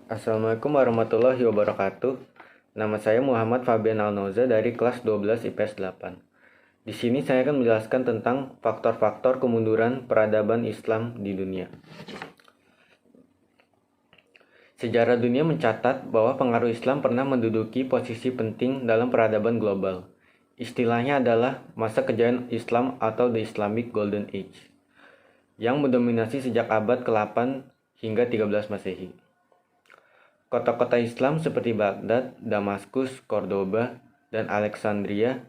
Assalamualaikum warahmatullahi wabarakatuh. Nama saya Muhammad Fabian Alnoza dari kelas 12 IPS 8. Di sini saya akan menjelaskan tentang faktor-faktor kemunduran peradaban Islam di dunia. Sejarah dunia mencatat bahwa pengaruh Islam pernah menduduki posisi penting dalam peradaban global. Istilahnya adalah masa kejayaan Islam atau The Islamic Golden Age, yang mendominasi sejak abad ke-8 hingga 13 Masehi. Kota-kota Islam seperti Baghdad, Damaskus, Cordoba, dan Alexandria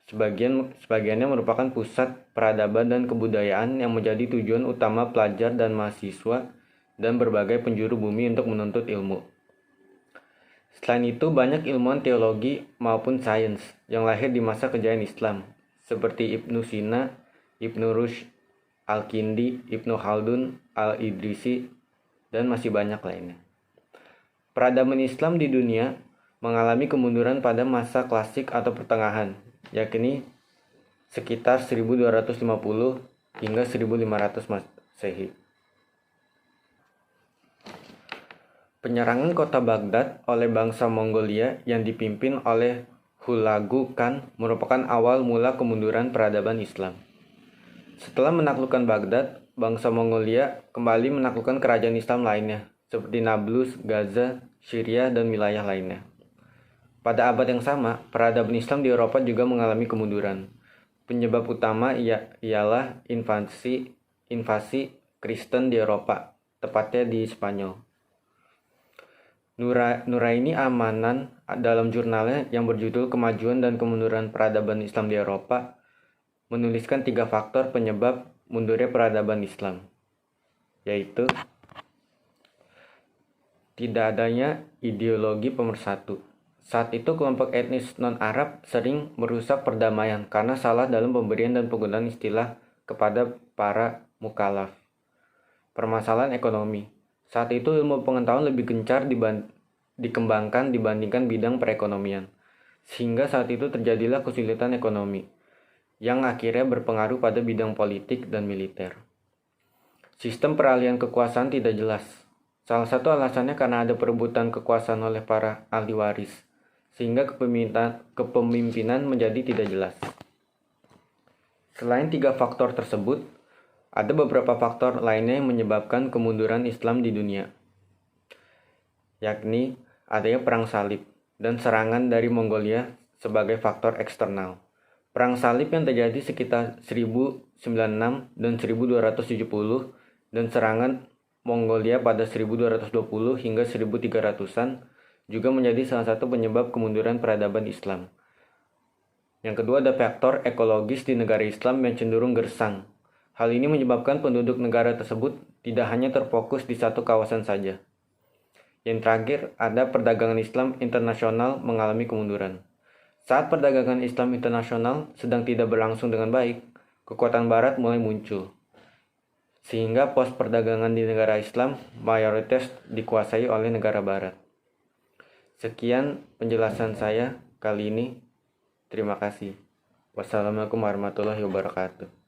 sebagiannya merupakan pusat peradaban dan kebudayaan yang menjadi tujuan utama pelajar dan mahasiswa dan berbagai penjuru bumi untuk menuntut ilmu. Selain itu, banyak ilmuwan teologi maupun sains yang lahir di masa kejayaan Islam, seperti Ibnu Sina, Ibnu Rushd, Al-Kindi, Ibnu Khaldun, Al-Idrisi, dan masih banyak lainnya. Peradaban Islam di dunia mengalami kemunduran pada masa klasik atau pertengahan, yakni sekitar 1250 hingga 1500 Masehi. Penyerangan kota Baghdad oleh bangsa Mongolia yang dipimpin oleh Hulagu Khan merupakan awal mula kemunduran peradaban Islam. Setelah menaklukkan Baghdad, bangsa Mongolia kembali menaklukkan kerajaan Islam lainnya, seperti Nablus, Gaza, Syria, dan wilayah lainnya. Pada abad yang sama, peradaban Islam di Eropa juga mengalami kemunduran. Penyebab utama ialah invasi Kristen di Eropa, tepatnya di Spanyol. Nuraini Amanan dalam jurnalnya yang berjudul Kemajuan dan Kemunduran Peradaban Islam di Eropa menuliskan 3 faktor penyebab mundurnya peradaban Islam, yaitu tidak adanya ideologi pemersatu. Saat itu kelompok etnis non-Arab sering merusak perdamaian karena salah dalam pemberian dan penggunaan istilah kepada para mukallaf. Permasalahan ekonomi. Saat itu ilmu pengetahuan lebih gencar dikembangkan dibandingkan bidang perekonomian, sehingga saat itu terjadilah kesulitan ekonomi yang akhirnya berpengaruh pada bidang politik dan militer. Sistem peralihan kekuasaan tidak jelas. Salah satu alasannya karena ada perebutan kekuasaan oleh para ahli waris, sehingga kepemimpinan menjadi tidak jelas. Selain 3 faktor tersebut, ada beberapa faktor lainnya yang menyebabkan kemunduran Islam di dunia, yakni adanya perang salib dan serangan dari Mongolia sebagai faktor eksternal. Perang salib yang terjadi sekitar 1096 dan 1270 dan serangan Mongolia pada 1220 hingga 1300-an juga menjadi salah satu penyebab kemunduran peradaban Islam. Yang kedua ada faktor ekologis di negara Islam yang cenderung gersang. Hal ini menyebabkan penduduk negara tersebut tidak hanya terfokus di satu kawasan saja. Yang terakhir ada perdagangan Islam internasional mengalami kemunduran. Saat perdagangan Islam internasional sedang tidak berlangsung dengan baik, kekuatan Barat mulai muncul, sehingga pos perdagangan di negara Islam mayoritas dikuasai oleh negara Barat. Sekian penjelasan saya kali ini. Terima kasih. Wassalamualaikum warahmatullahi wabarakatuh.